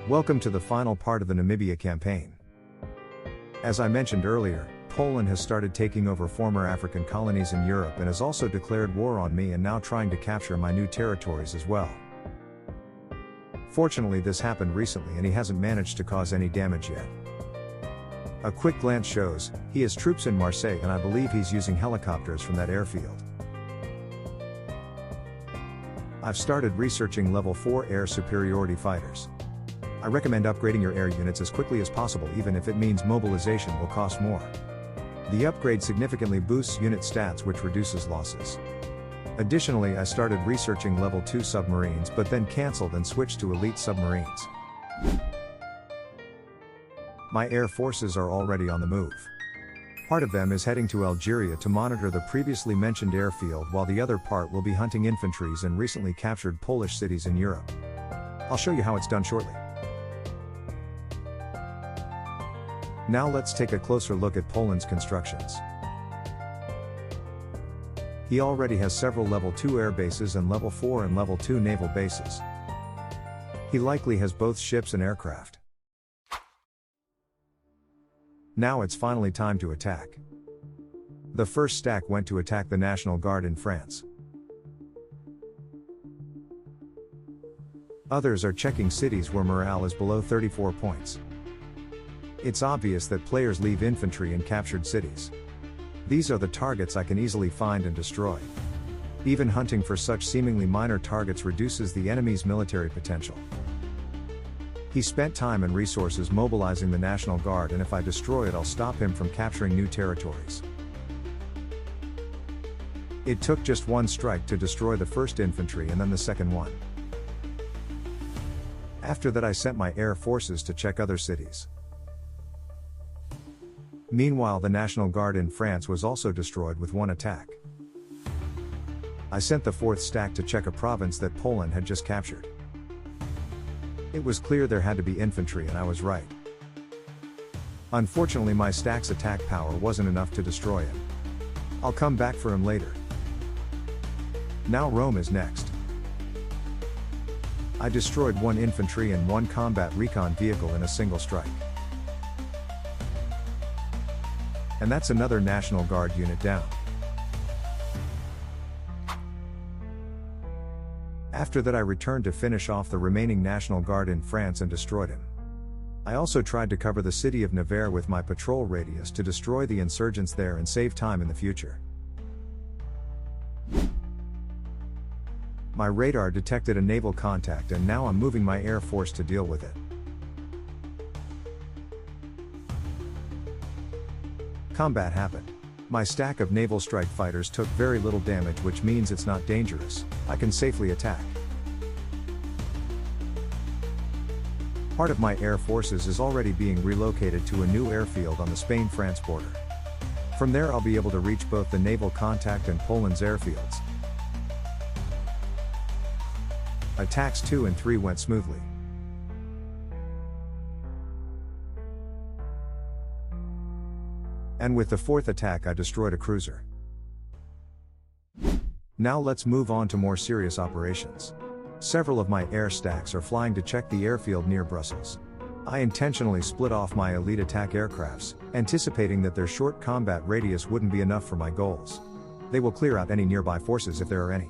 Welcome to the final part of the Namibia campaign. As I mentioned earlier, Poland has started taking over former African colonies in Europe and has also declared war on me and now trying to capture my new territories as well. Fortunately, this happened recently and he hasn't managed to cause any damage yet. A quick glance shows, he has troops in Marseille and I believe he's using helicopters from that airfield. I've started researching level 4 air superiority fighters. I recommend upgrading your air units as quickly as possible even if it means mobilization will cost more. The upgrade significantly boosts unit stats which reduces losses. Additionally, I started researching level 2 submarines but then cancelled and switched to elite submarines. My air forces are already on the move. Part of them is heading to Algeria to monitor the previously mentioned airfield while the other part will be hunting infantries and recently captured Polish cities in Europe. I'll show you how it's done shortly. Now let's take a closer look at Poland's constructions. He already has several level 2 air bases and level 4 and level 2 naval bases. He likely has both ships and aircraft. Now it's finally time to attack. The first stack went to attack the National Guard in France. Others are checking cities where morale is below 34 points. It's obvious that players leave infantry in captured cities. These are the targets I can easily find and destroy. Even hunting for such seemingly minor targets reduces the enemy's military potential. He spent time and resources mobilizing the National Guard, and if I destroy it, I'll stop him from capturing new territories. It took just one strike to destroy the first infantry and then the second one. After that, I sent my air forces to check other cities. Meanwhile, the National Guard in France was also destroyed with one attack. I sent the fourth stack to check a province that Poland had just captured. It was clear there had to be infantry and I was right. Unfortunately, my stack's attack power wasn't enough to destroy him. I'll come back for him later. Now Rome is next. I destroyed one infantry and one combat recon vehicle in a single strike. And that's another National Guard unit down. After that, I returned to finish off the remaining National Guard in France and destroyed him. I also tried to cover the city of Nevers with my patrol radius to destroy the insurgents there and save time in the future. My radar detected a naval contact and now I'm moving my air force to deal with it. Combat happened. My stack of naval strike fighters took very little damage, which means it's not dangerous. I can safely attack. Part of my air forces is already being relocated to a new airfield on the Spain-France border. From there I'll be able to reach both the naval contact and Poland's airfields. Attacks 2 and 3 went smoothly. And with the fourth attack I destroyed a cruiser. Now let's move on to more serious operations. Several of my air stacks are flying to check the airfield near Brussels. I intentionally split off my elite attack aircrafts, anticipating that their short combat radius wouldn't be enough for my goals. They will clear out any nearby forces if there are any.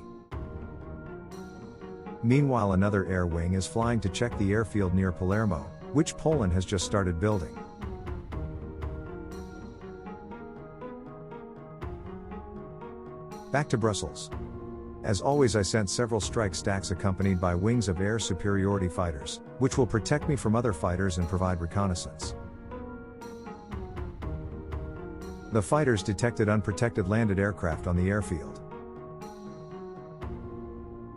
Meanwhile, another air wing is flying to check the airfield near Palermo, which Poland has just started building. Back to Brussels. As always, I sent several strike stacks accompanied by wings of air superiority fighters, which will protect me from other fighters and provide reconnaissance. The fighters detected unprotected landed aircraft on the airfield.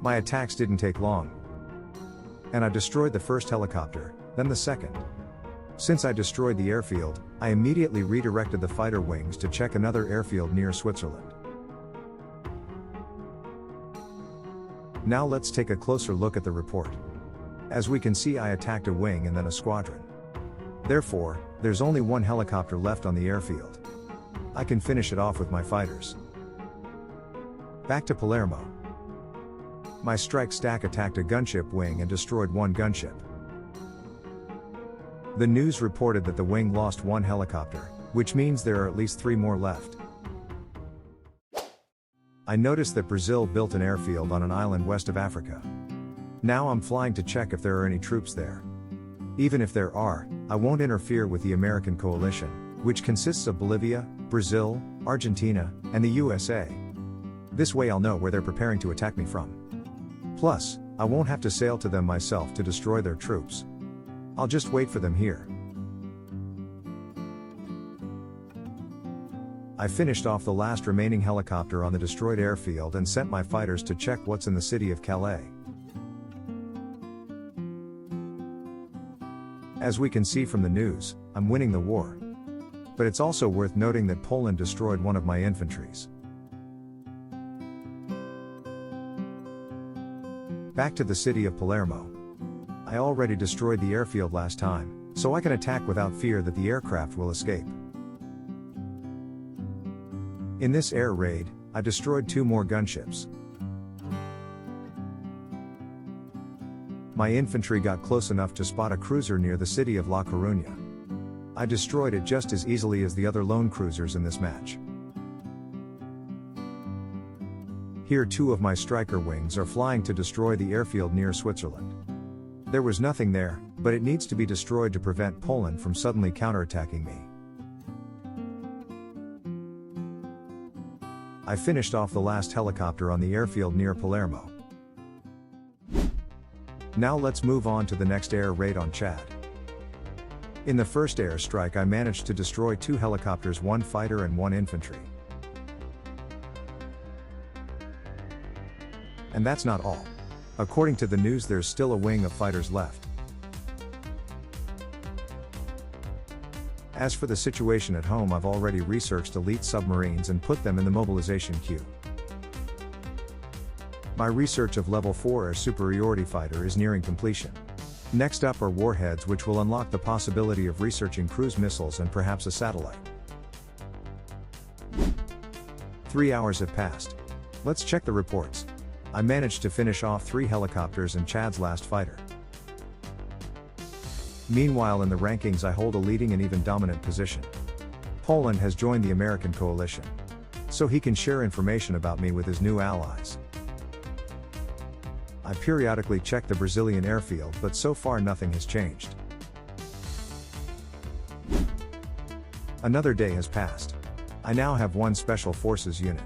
My attacks didn't take long, and I destroyed the first helicopter, then the second. Since I destroyed the airfield, I immediately redirected the fighter wings to check another airfield near Switzerland. Now let's take a closer look at the report. As we can see, I attacked a wing and then a squadron. Therefore, there's only one helicopter left on the airfield. I can finish it off with my fighters. Back to Palermo. My strike stack attacked a gunship wing and destroyed one gunship. The news reported that the wing lost one helicopter, which means there are at least 3 more left. I noticed that Brazil built an airfield on an island west of Africa. Now I'm flying to check if there are any troops there. Even if there are, I won't interfere with the American coalition, which consists of Bolivia, Brazil, Argentina, and the USA. This way I'll know where they're preparing to attack me from. Plus, I won't have to sail to them myself to destroy their troops. I'll just wait for them here. I finished off the last remaining helicopter on the destroyed airfield and sent my fighters to check what's in the city of Calais. As we can see from the news, I'm winning the war. But it's also worth noting that Poland destroyed one of my infantries. Back to the city of Palermo. I already destroyed the airfield last time, so I can attack without fear that the aircraft will escape. In this air raid, I destroyed 2 more gunships. My infantry got close enough to spot a cruiser near the city of La Coruña. I destroyed it just as easily as the other lone cruisers in this match. Here 2 of my striker wings are flying to destroy the airfield near Switzerland. There was nothing there, but it needs to be destroyed to prevent Poland from suddenly counterattacking me. I finished off the last helicopter on the airfield near Palermo. Now let's move on to the next air raid on Chad. In the first airstrike I managed to destroy 2 helicopters, 1 fighter and 1 infantry. And that's not all. According to the news, there's still a wing of fighters left. As for the situation at home, I've already researched elite submarines and put them in the mobilization queue. My research of level 4 air superiority fighter is nearing completion. Next up are warheads, which will unlock the possibility of researching cruise missiles and perhaps a satellite. 3 hours have passed. Let's check the reports. I managed to finish off 3 helicopters and Chad's last fighter. Meanwhile, in the rankings I hold a leading and even dominant position. Poland has joined the American coalition, so he can share information about me with his new allies. I periodically check the Brazilian airfield, but so far nothing has changed. Another day has passed. I now have 1 special forces unit.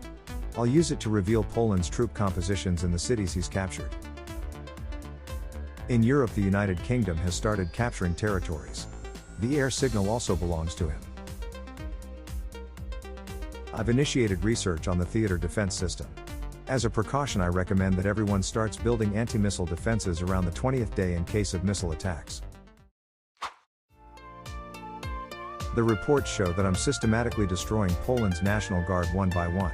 I'll use it to reveal Poland's troop compositions in the cities he's captured. In Europe, the United Kingdom has started capturing territories. The air signal also belongs to him. I've initiated research on the theater defense system. As a precaution, I recommend that everyone starts building anti-missile defenses around the 20th day in case of missile attacks. The reports show that I'm systematically destroying Poland's National Guard one by one.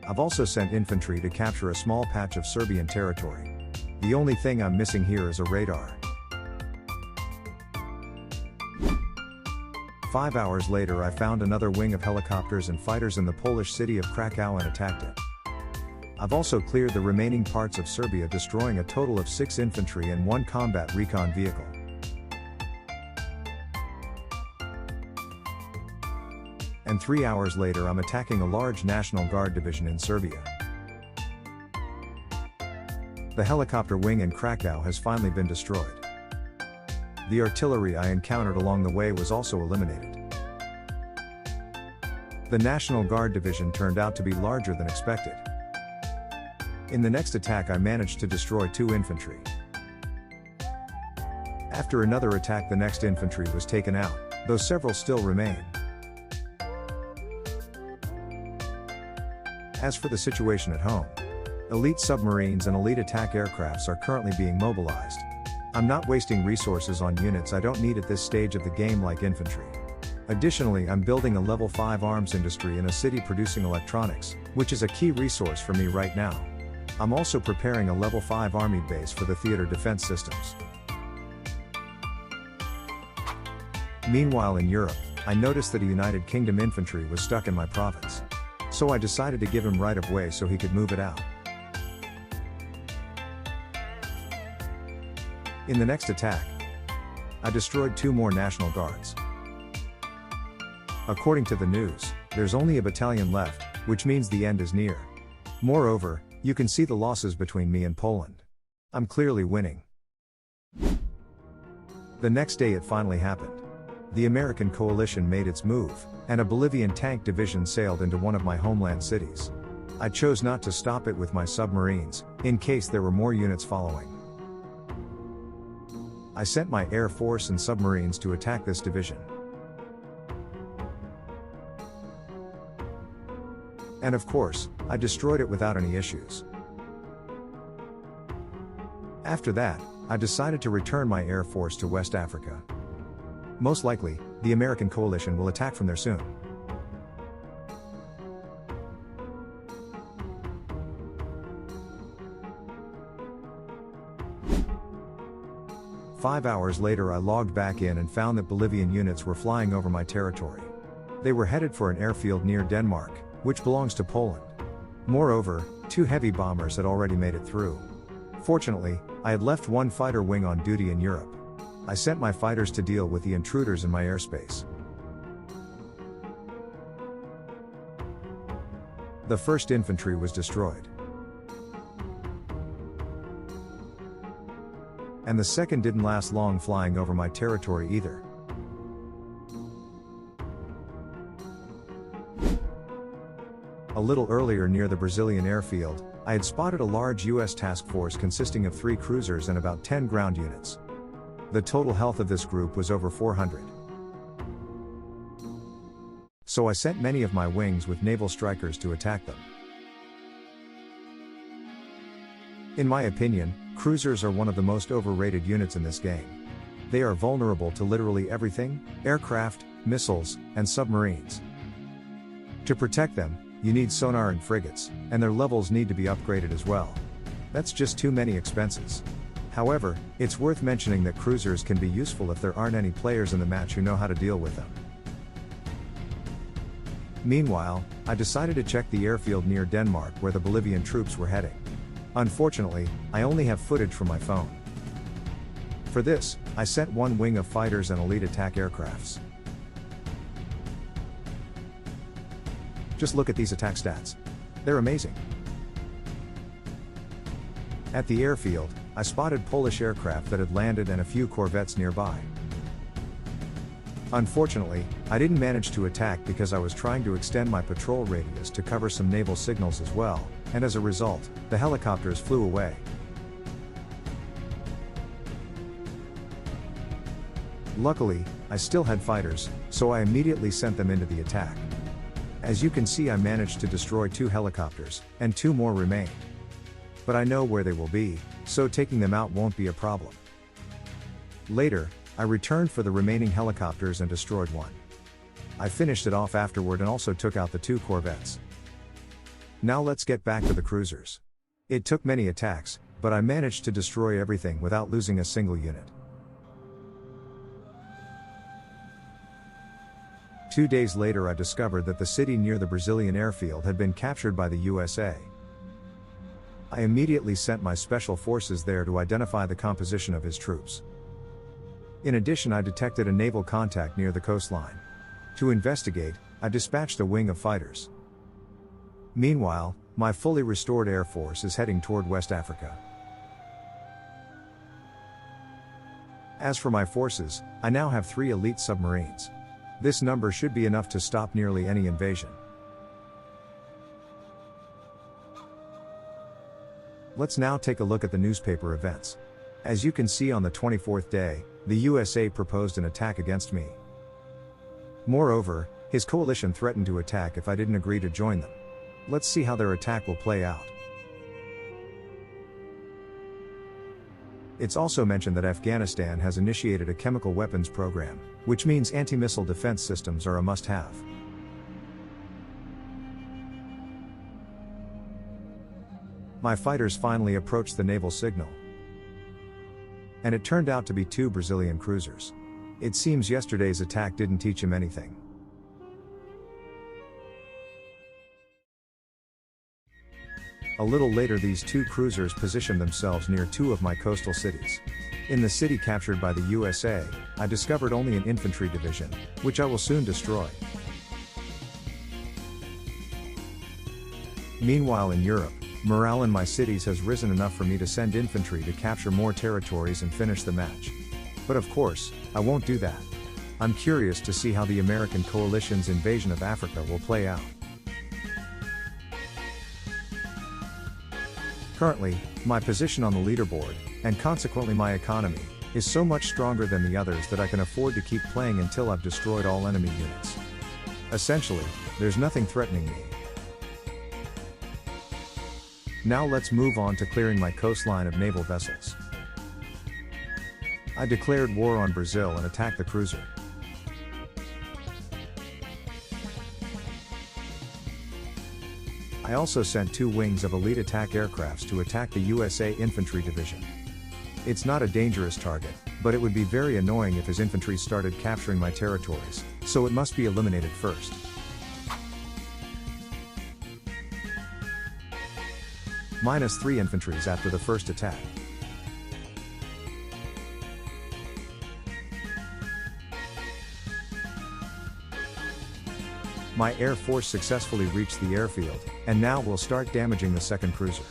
I've also sent infantry to capture a small patch of Serbian territory. The only thing I'm missing here is a radar. 5 hours later, I found another wing of helicopters and fighters in the Polish city of Krakow and attacked it. I've also cleared the remaining parts of Serbia, destroying a total of 6 infantry and 1 combat recon vehicle. And 3 hours later, I'm attacking a large National Guard division in Serbia. The helicopter wing in Krakow has finally been destroyed. The artillery I encountered along the way was also eliminated. The National Guard division turned out to be larger than expected. In the next attack, I managed to destroy 2 infantry. After another attack, the next infantry was taken out, though several still remain. As for the situation at home, elite submarines and elite attack aircrafts are currently being mobilized. I'm not wasting resources on units I don't need at this stage of the game, like infantry. Additionally, I'm building a level 5 arms industry in a city producing electronics, which is a key resource for me right now. I'm also preparing a level 5 army base for the theater defense systems. Meanwhile, in Europe, I noticed that a United Kingdom infantry was stuck in my province. So I decided to give him right of way so he could move it out. In the next attack, I destroyed 2 more National Guards. According to the news, there's only a battalion left, which means the end is near. Moreover, you can see the losses between me and Poland. I'm clearly winning. The next day it finally happened. The American coalition made its move, and a Bolivian tank division sailed into one of my homeland cities. I chose not to stop it with my submarines, in case there were more units following. I sent my air force and submarines to attack this division. And of course, I destroyed it without any issues. After that, I decided to return my air force to West Africa. Most likely, the American coalition will attack from there soon. Five hours later I logged back in and found that Bolivian units were flying over my territory. They were headed for an airfield near Denmark, which belongs to Poland. Moreover, 2 heavy bombers had already made it through. Fortunately, I had left 1 fighter wing on duty in Europe. I sent my fighters to deal with the intruders in my airspace. The 1st Infantry was destroyed. And the 2nd didn't last long flying over my territory either. A little earlier near the Brazilian airfield, I had spotted a large US task force consisting of 3 cruisers and about 10 ground units. The total health of this group was over 400. So I sent many of my wings with naval strikers to attack them. In my opinion, cruisers are one of the most overrated units in this game. They are vulnerable to literally everything: aircraft, missiles, and submarines. To protect them, you need sonar and frigates, and their levels need to be upgraded as well. That's just too many expenses. However, it's worth mentioning that cruisers can be useful if there aren't any players in the match who know how to deal with them. Meanwhile, I decided to check the airfield near Denmark where the Bolivian troops were heading. Unfortunately, I only have footage from my phone. For this, I sent 1 wing of fighters and elite attack aircrafts. Just look at these attack stats. They're amazing. At the airfield, I spotted Polish aircraft that had landed and a few corvettes nearby. Unfortunately, I didn't manage to attack because I was trying to extend my patrol radius to cover some naval signals as well, and as a result, the helicopters flew away. Luckily, I still had fighters, so I immediately sent them into the attack. As you can see, I managed to destroy 2 helicopters, and 2 more remained. But I know where they will be, so taking them out won't be a problem. Later, I returned for the remaining helicopters and destroyed 1. I finished it off afterward and also took out the 2 corvettes. Now let's get back to the cruisers. It took many attacks, but I managed to destroy everything without losing a single unit. 2 days later I discovered that the city near the Brazilian airfield had been captured by the USA. I immediately sent my special forces there to identify the composition of his troops. In addition, I detected a naval contact near the coastline. To investigate, I dispatched a wing of fighters. Meanwhile, my fully restored air force is heading toward West Africa. As for my forces, I now have 3 elite submarines. This number should be enough to stop nearly any invasion. Let's now take a look at the newspaper events. As you can see, on the 24th day, the USA proposed an attack against me. Moreover, his coalition threatened to attack if I didn't agree to join them. Let's see how their attack will play out. It's also mentioned that Afghanistan has initiated a chemical weapons program, which means anti-missile defense systems are a must-have. My fighters finally approached the naval signal. And it turned out to be 2 Brazilian cruisers. It seems yesterday's attack didn't teach him anything. A little later, these 2 cruisers positioned themselves near 2 of my coastal cities. In the city captured by the USA, I discovered only an infantry division, which I will soon destroy. Meanwhile in Europe, morale in my cities has risen enough for me to send infantry to capture more territories and finish the match. But of course, I won't do that. I'm curious to see how the American coalition's invasion of Africa will play out. Currently, my position on the leaderboard, and consequently my economy, is so much stronger than the others that I can afford to keep playing until I've destroyed all enemy units. Essentially, there's nothing threatening me. Now let's move on to clearing my coastline of naval vessels. I declared war on Brazil and attacked the cruiser. I also sent 2 wings of elite attack aircrafts to attack the USA Infantry Division. It's not a dangerous target, but it would be very annoying if his infantry started capturing my territories, so it must be eliminated first. -3 infantries after the first attack. My air force successfully reached the airfield, and now will start damaging the second cruiser.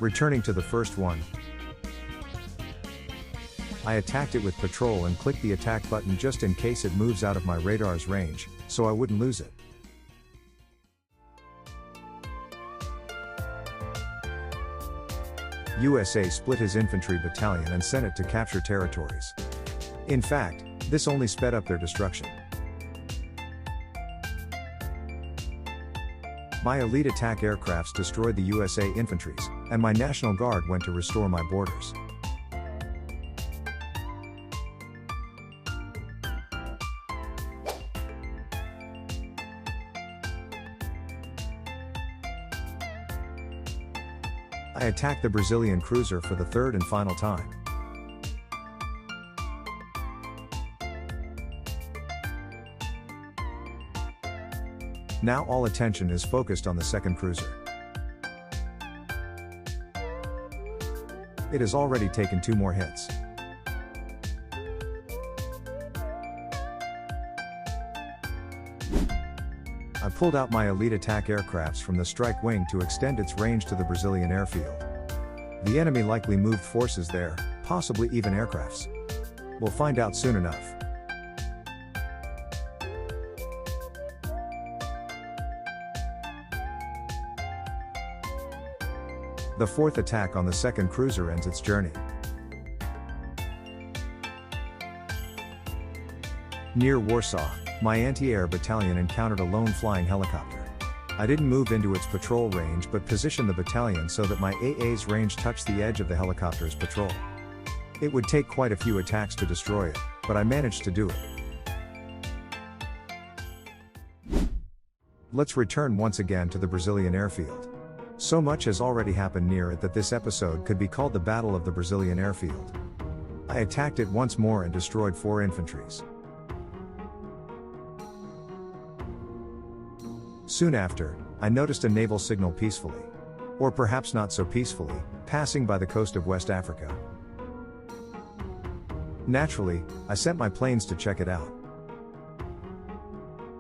Returning to the first one, I attacked it with patrol and clicked the attack button just in case it moves out of my radar's range, so I wouldn't lose it. USA split his infantry battalion and sent it to capture territories. In fact, this only sped up their destruction. My elite attack aircrafts destroyed the USA infantries, and my National Guard went to restore my borders. I attacked the Brazilian cruiser for the third and final time. Now all attention is focused on the second cruiser. It has already taken 2 more hits. I pulled out my elite attack aircrafts from the strike wing to extend its range to the Brazilian airfield. The enemy likely moved forces there, possibly even aircrafts. We'll find out soon enough. The fourth attack on the second cruiser ends its journey. Near Warsaw, my anti-air battalion encountered a lone flying helicopter. I didn't move into its patrol range but positioned the battalion so that my AA's range touched the edge of the helicopter's patrol. It would take quite a few attacks to destroy it, but I managed to do it. Let's return once again to the Brazilian airfield. So much has already happened near it that this episode could be called the Battle of the Brazilian Airfield. I attacked it once more and destroyed 4 infantries. Soon after, I noticed a naval signal peacefully, or perhaps not so peacefully, passing by the coast of West Africa. Naturally, I sent my planes to check it out.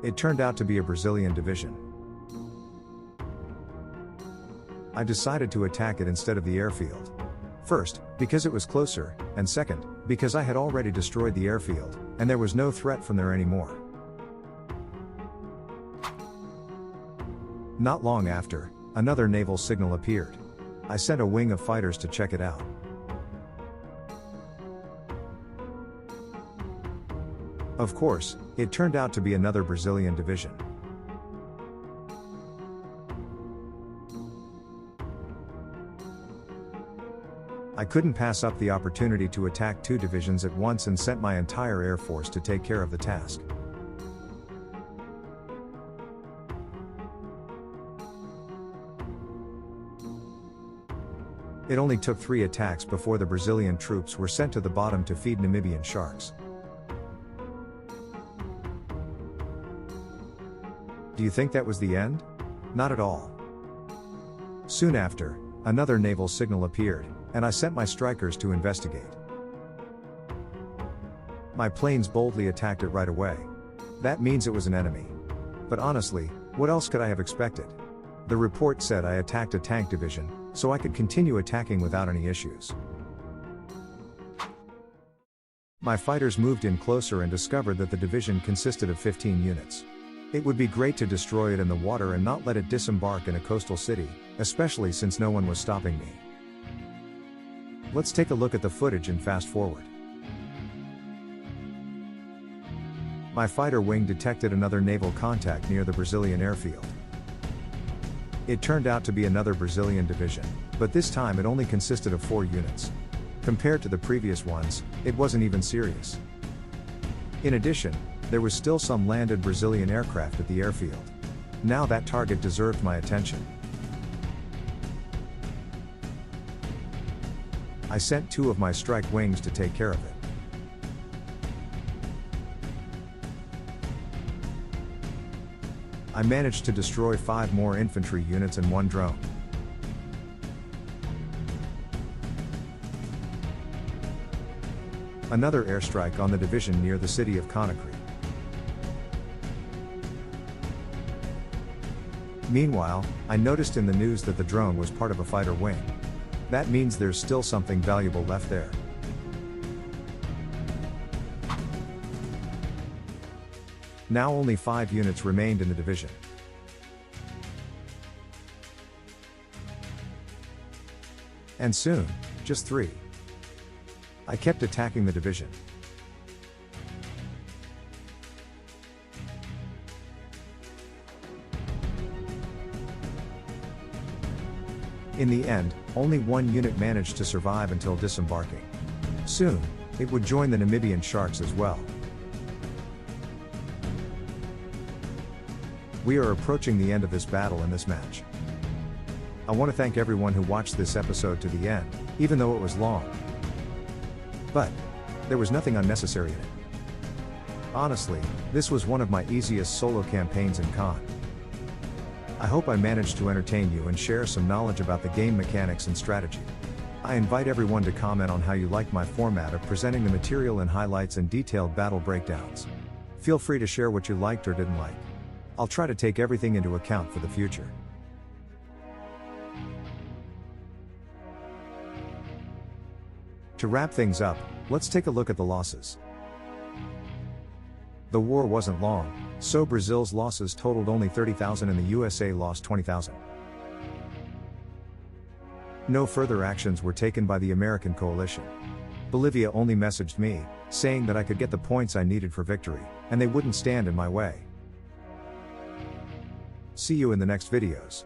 It turned out to be a Brazilian division. I decided to attack it instead of the airfield. First, because it was closer, and second, because I had already destroyed the airfield, and there was no threat from there anymore. Not long after, another naval signal appeared. I sent a wing of fighters to check it out. Of course, it turned out to be another Brazilian division. I couldn't pass up the opportunity to attack 2 divisions at once and sent my entire air force to take care of the task. It only took 3 attacks before the Brazilian troops were sent to the bottom to feed Namibian sharks. Do you think that was the end? Not at all. Soon after, another naval signal appeared, and I sent my strikers to investigate. My planes boldly attacked it right away. That means it was an enemy. But honestly, what else could I have expected? The report said I attacked a tank division, so I could continue attacking without any issues. My fighters moved in closer and discovered that the division consisted of 15 units. It would be great to destroy it in the water and not let it disembark in a coastal city, especially since no one was stopping me. Let's take a look at the footage and fast forward. My fighter wing detected another naval contact near the Brazilian airfield. It turned out to be another Brazilian division, but this time it only consisted of 4 units. Compared to the previous ones, it wasn't even serious. In addition, there was still some landed Brazilian aircraft at the airfield. Now that target deserved my attention. I sent 2 of my strike wings to take care of it. I managed to destroy 5 more infantry units and 1 drone. Another airstrike on the division near the city of Conakry. Meanwhile, I noticed in the news that the drone was part of a fighter wing. That means there's still something valuable left there. Now only 5 units remained in the division. And soon, just 3. I kept attacking the division. In the end, only 1 unit managed to survive until disembarking. Soon, it would join the Namibian sharks as well. We are approaching the end of this battle in this match. I want to thank everyone who watched this episode to the end, even though it was long. But there was nothing unnecessary in it. Honestly, this was one of my easiest solo campaigns in Con. I hope I managed to entertain you and share some knowledge about the game mechanics and strategy. I invite everyone to comment on how you like my format of presenting the material in highlights and detailed battle breakdowns. Feel free to share what you liked or didn't like. I'll try to take everything into account for the future. To wrap things up, let's take a look at the losses. The war wasn't long, so Brazil's losses totaled only 30,000 and the USA lost 20,000. No further actions were taken by the American coalition. Bolivia only messaged me, saying that I could get the points I needed for victory, and they wouldn't stand in my way. See you in the next videos.